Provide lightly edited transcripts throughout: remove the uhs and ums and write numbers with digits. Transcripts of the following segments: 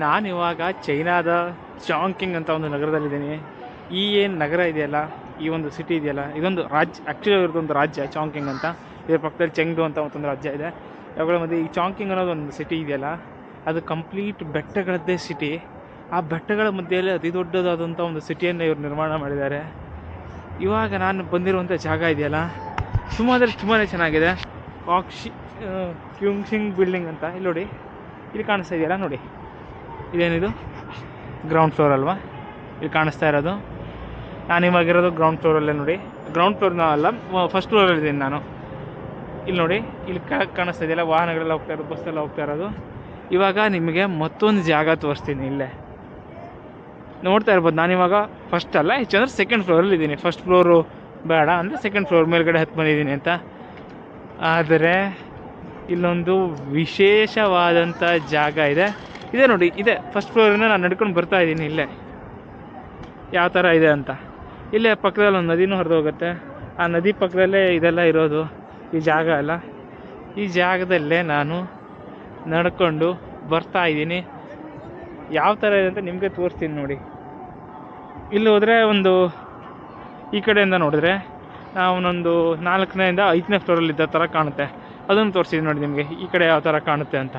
ನಾನಿವಾಗ ಚೈನಾದ ಚಾಂಕಿಂಗ್ ಅಂತ ಒಂದು ನಗರದಲ್ಲಿದ್ದೀನಿ. ಈ ಏನು ನಗರ ಇದೆಯಲ್ಲ, ಈ ಒಂದು ಸಿಟಿ ಇದೆಯಲ್ಲ, ಇದೊಂದು ರಾಜ್ಯ, ಆ್ಯಕ್ಚುಲಿ ಇರೋದೊಂದು ರಾಜ್ಯ ಚಾಂಕಿಂಗ್ ಅಂತ. ಇದರ ಪಕ್ಕದಲ್ಲಿ ಚೆಂಗ್ಡು ಅಂತ ಮತ್ತೊಂದು ರಾಜ್ಯ ಇದೆ. ಅವುಗಳ ಮಧ್ಯೆ ಈ ಚಾಂಕಿಂಗ್ ಅನ್ನೋದು ಒಂದು ಸಿಟಿ ಇದೆಯಲ್ಲ, ಅದು ಕಂಪ್ಲೀಟ್ ಬೆಟ್ಟಗಳದ್ದೇ ಸಿಟಿ. ಆ ಬೆಟ್ಟಗಳ ಮಧ್ಯೆಯಲ್ಲಿ ಅತಿ ದೊಡ್ಡದಾದಂಥ ಒಂದು ಸಿಟಿಯನ್ನು ಇವರು ನಿರ್ಮಾಣ ಮಾಡಿದ್ದಾರೆ. ಇವಾಗ ನಾನು ಬಂದಿರುವಂಥ ಜಾಗ ಇದೆಯಲ್ಲ, ತುಂಬಾ ಚೆನ್ನಾಗಿದೆ. ಕ್ಯೂಂಗ್ಸಿಂಗ್ ಬಿಲ್ಡಿಂಗ್ ಅಂತ ಇಲ್ಲಿ ನೋಡಿ, ಇಲ್ಲಿ ಕಾಣಿಸ್ತಾ ಇದೆಯಲ್ಲ ನೋಡಿ, ಇದೇನಿದು ಗ್ರೌಂಡ್ ಫ್ಲೋರ್ ಅಲ್ವಾ, ಇಲ್ಲಿ ಕಾಣಿಸ್ತಾ ಇರೋದು. ನಾನು ಇವಾಗಿರೋದು ಗ್ರೌಂಡ್ ಫ್ಲೋರಲ್ಲೇ ನೋಡಿ. ಗ್ರೌಂಡ್ ಫ್ಲೋರ್ನ ಅಲ್ಲ, ಫಸ್ಟ್ ಫ್ಲೋರಲ್ಲಿದ್ದೀನಿ ನಾನು. ಇಲ್ಲಿ ನೋಡಿ, ಇಲ್ಲಿ ಕೆಳಗೆ ಕಾಣಿಸ್ತಾ ಇದೆಯಲ್ಲ, ವಾಹನಗಳೆಲ್ಲ ಹೋಗ್ತಾ ಇರೋದು, ಬಸ್ಸೆಲ್ಲ ಹೋಗ್ತಾ ಇರೋದು. ಇವಾಗ ನಿಮಗೆ ಮತ್ತೊಂದು ಜಾಗ ತೋರಿಸ್ತೀನಿ. ಇಲ್ಲೇ ನೋಡ್ತಾ ಇರ್ಬೋದು. ನಾನಿವಾಗ ಫಸ್ಟ್ ಅಲ್ಲ, ಹೆಚ್ಚಂದ್ರೆ ಸೆಕೆಂಡ್ ಫ್ಲೋರಲ್ಲಿ ಇದ್ದೀನಿ. ಫಸ್ಟ್ ಫ್ಲೋರು ಬೇಡ ಅಂದರೆ ಸೆಕೆಂಡ್ ಫ್ಲೋರ್ ಮೇಲ್ಗಡೆ ಹತ್ತು ಬಂದಿದ್ದೀನಿ ಅಂತ. ಆದರೆ ಇಲ್ಲೊಂದು ವಿಶೇಷವಾದಂಥ ಜಾಗ ಇದೆ ನೋಡಿ. ಇದೆ ಫಸ್ಟ್ ಫ್ಲೋರಿಂದ ನಾನು ನಡ್ಕೊಂಡು ಬರ್ತಾ ಇದ್ದೀನಿ. ಇಲ್ಲೇ ಯಾವ ಥರ ಇದೆ ಅಂತ. ಇಲ್ಲೇ ಪಕ್ಕದಲ್ಲಿ ಒಂದು ನದಿನೂ ಹರಿದು ಹೋಗುತ್ತೆ. ಆ ನದಿ ಪಕ್ಕದಲ್ಲೇ ಇದೆಲ್ಲ ಇರೋದು, ಈ ಜಾಗ ಎಲ್ಲ. ಈ ಜಾಗದಲ್ಲೇ ನಾನು ನಡ್ಕೊಂಡು ಬರ್ತಾ ಇದ್ದೀನಿ. ಯಾವ ಥರ ಇದೆ ಅಂತ ನಿಮಗೆ ತೋರಿಸ್ತೀನಿ ನೋಡಿ. ಇಲ್ಲಿ ಹೋದರೆ ಒಂದು ಈ ಕಡೆಯಿಂದ ನೋಡಿದ್ರೆ ನಾವೊಂದು 4ನೇಯಿಂದ 5ನೇ ಫ್ಲೋರಲ್ಲಿ ಇದ್ದ ಥರ ಕಾಣುತ್ತೆ. ಅದನ್ನು ತೋರಿಸಿದ್ದೀನಿ ನೋಡಿ ನಿಮಗೆ, ಈ ಕಡೆ ಯಾವ ಥರ ಕಾಣುತ್ತೆ ಅಂತ.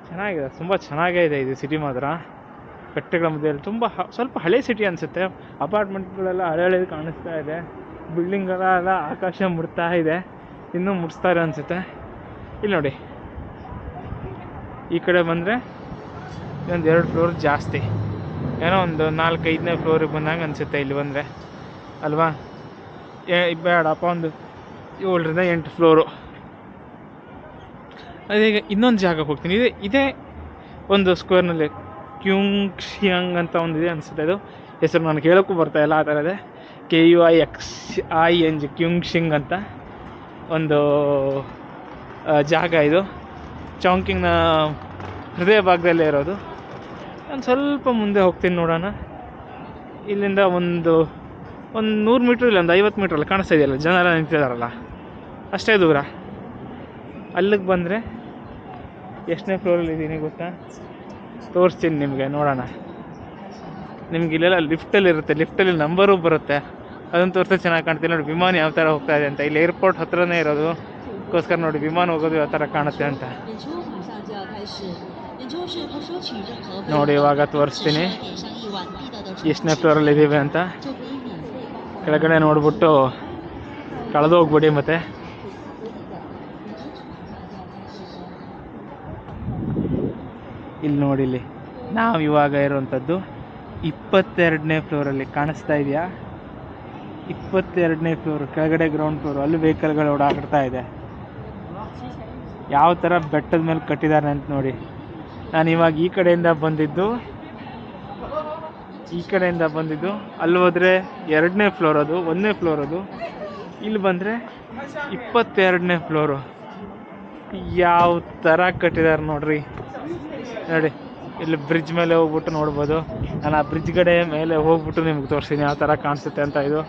ಚೆನ್ನಾಗಿದೆ, ತುಂಬ ಚೆನ್ನಾಗೇ ಇದೆ ಇದು ಸಿಟಿ ಮಾತ್ರ. ಬೆಟ್ಟಗಳ ಮಧ್ಯೆಯಲ್ಲಿ ಸ್ವಲ್ಪ ಹಳೆ ಸಿಟಿ ಅನಿಸುತ್ತೆ. ಅಪಾರ್ಟ್ಮೆಂಟ್ಗಳೆಲ್ಲ ಹಳೆ ಕಾಣಿಸ್ತಾ ಇದೆ. ಬಿಲ್ಡಿಂಗ್ಗಳೆಲ್ಲ ಆಕಾಶ ಮುಟ್ತಾ ಇದೆ, ಇನ್ನೂ ಮುಟ್ಸ್ತಾರೆ ಅನಿಸುತ್ತೆ. ಇಲ್ಲಿ ನೋಡಿ, ಈ ಕಡೆ ಬಂದರೆ ಇನ್ನೊಂದು 2 ಫ್ಲೋರ್ ಜಾಸ್ತಿ, ಏನೋ ಒಂದು 4-5ನೇ ಫ್ಲೋರಿಗೆ ಬಂದಂಗೆ ಅನಿಸುತ್ತೆ ಇಲ್ಲಿ ಬಂದರೆ ಅಲ್ವಾ. ಬೇಡಪ್ಪ, ಒಂದು 7ರಿಂದ 8 ಫ್ಲೋರು. ಅದೀಗ ಇನ್ನೊಂದು ಜಾಗಕ್ಕೆ ಹೋಗ್ತೀನಿ. ಇದೇ ಒಂದು ಸ್ಕ್ವೇರ್ನಲ್ಲಿ ಕ್ಯೂಂಗ್ಸಿಯಾಂಗ್ ಅಂತ ಒಂದಿದೆ ಅನಿಸುತ್ತೆ. ಅದು ಹೆಸರು ನನಗೆ ಹೇಳೋಕ್ಕೂ ಬರ್ತಾಯಿಲ್ಲ, ಆ ಥರ ಇದೆ. KUIXING ಕ್ಯೂಂಗ್ಸಿಂಗ್ ಅಂತ ಒಂದು ಜಾಗ. ಇದು ಚಾಂಕಿಂಗ್ನ ಹೃದಯ ಭಾಗದಲ್ಲೇ ಇರೋದು. ನಾನು ಸ್ವಲ್ಪ ಮುಂದೆ ಹೋಗ್ತೀನಿ, ನೋಡೋಣ. ಇಲ್ಲಿಂದ ಒಂದು 100 ಮೀಟ್ರ್, ಇಲ್ಲ ಒಂದು 50 ಮೀಟ್ರಲ್ಲಿ ಕಾಣಿಸ್ತಾ ಇದೆಯಲ್ಲ, ಜನ ಎಲ್ಲ ನಿಂತಿದ್ದಾರಲ್ಲ, ಅಷ್ಟೇ ದೂರ. ಅಲ್ಲಿಗೆ ಬಂದರೆ ಎಷ್ಟನೇ ಫ್ಲೋರಲ್ಲಿ ಇದ್ದೀನಿ ಗೊತ್ತಾ? ತೋರಿಸ್ತೀನಿ ನಿಮಗೆ, ನೋಡೋಣ. ನಿಮ್ಗೆ ಇಲ್ಲೆಲ್ಲ ಲಿಫ್ಟಲ್ಲಿ ಇರುತ್ತೆ, ಲಿಫ್ಟಲ್ಲಿ ನಂಬರು ಬರುತ್ತೆ, ಅದನ್ನು ತೋರಿಸ್ತಾ ಚೆನ್ನಾಗಿ ಕಾಣ್ತೀನಿ ನೋಡಿ. ವಿಮಾನ ಯಾವ ಥರ ಹೋಗ್ತಾ ಇದೆ ಅಂತ. ಇಲ್ಲಿ ಏರ್ಪೋರ್ಟ್ ಹತ್ರನೇ ಇರೋದು, ಅದಕ್ಕೋಸ್ಕರ ನೋಡಿ ವಿಮಾನ ಹೋಗೋದು ಯಾವ ಥರ ಕಾಣುತ್ತೆ ಅಂತ ನೋಡಿ. ಇವಾಗ ತೋರಿಸ್ತೀನಿ ಎಷ್ಟನೇ ಫ್ಲೋರಲ್ಲಿ ಇದ್ದೀವಿ ಅಂತ. ಕೆಳಗಡೆ ನೋಡ್ಬಿಟ್ಟು ಕಳೆದು ಹೋಗ್ಬಿಡಿ. ಮತ್ತೆ ಇಲ್ಲಿ ನೋಡಿ, ಇಲ್ಲಿ ನಾವು ಇವಾಗ ಇರುವಂಥದ್ದು 22ನೇ ಫ್ಲೋರಲ್ಲಿ. ಕಾಣಿಸ್ತಾ ಇದೆಯಾ? 22ನೇ ಫ್ಲೋರ್, ಕೆಳಗಡೆ ಗ್ರೌಂಡ್ ಫ್ಲೋರು. ಅಲ್ಲಿ ವೆಹಿಕಲ್ಗಳು ಓಡಾಡ್ತಾ ಇದೆ. ಯಾವ ಥರ ಬೆಟ್ಟದ ಮೇಲೆ ಕಟ್ಟಿದ್ದಾರೆ ಅಂತ ನೋಡಿ. ನಾನು ಇವಾಗ ಈ ಕಡೆಯಿಂದ ಬಂದಿದ್ದು, ಅಲ್ಲಿ ಹೋದರೆ 2ನೇ ಫ್ಲೋರ್, ಅದು 1ನೇ ಫ್ಲೋರ್. ಅದು ಇಲ್ಲಿ ಬಂದರೆ 22ನೇ ಫ್ಲೋರು. ಯಾವ ಥರ ಕಟ್ಟಿದ್ದಾರೆ ನೋಡ್ರಿ. ನೋಡಿ, ಇಲ್ಲಿ ಬ್ರಿಡ್ಜ್ ಮೇಲೆ ಹೋಗ್ಬಿಟ್ಟು ನೋಡ್ಬೋದು. ನಾನು ಆ ಬ್ರಿಡ್ಜ್ ಕಡೆ ಮೇಲೆ ಹೋಗ್ಬಿಟ್ಟು ನಿಮ್ಗೆ ತೋರಿಸ್ತೀನಿ ಯಾವ ಥರ ಕಾಣಿಸುತ್ತೆ ಅಂತ. ಇದು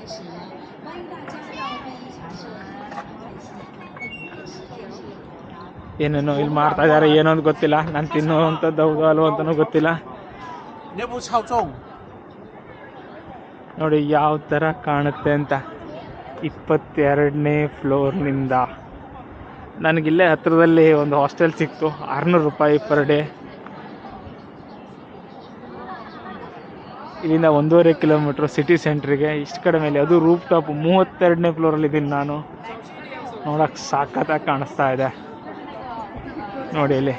ಏನೇನೋ ಇಲ್ಲಿ ಮಾಡ್ತಾ ಇದ್ದಾರೆ, ಏನೋ ಅಂತ ಗೊತ್ತಿಲ್ಲ. ನಾನು ತಿನ್ನೋವಂಥದ್ದು ಹೌದು ಅಲ್ವೋ ಅಂತಲೂ ಗೊತ್ತಿಲ್ಲ. ನೋಡಿ ಯಾವ ಥರ ಕಾಣುತ್ತೆ ಅಂತ 22ನೇ ಫ್ಲೋರ್ನಿಂದ. ನನಗಿಲ್ಲೇ ಹತ್ತಿರದಲ್ಲಿ ಒಂದು ಹಾಸ್ಟೆಲ್ ಸಿಕ್ತು, 600 ರೂಪಾಯಿ ಪರ್ ಡೇ. ಇಲ್ಲಿಂದ 1.5 ಕಿಲೋಮೀಟ್ರ್ ಸಿಟಿ ಸೆಂಟ್ರಿಗೆ, ಇಷ್ಟು ಕಡಿಮೆಯಲ್ಲಿ. ಅದು ರೂಫ್ ಟಾಪ್ 32ನೇ ಫ್ಲೋರಲ್ಲಿ ಇದ್ದೀನಿ ನಾನು. ನೋಡೋಕ್ಕೆ ಸಾಕತ್ತಾಗಿ ಕಾಣಿಸ್ತಾ ಇದೆ ನೋಡಿ ಇಲ್ಲಿ.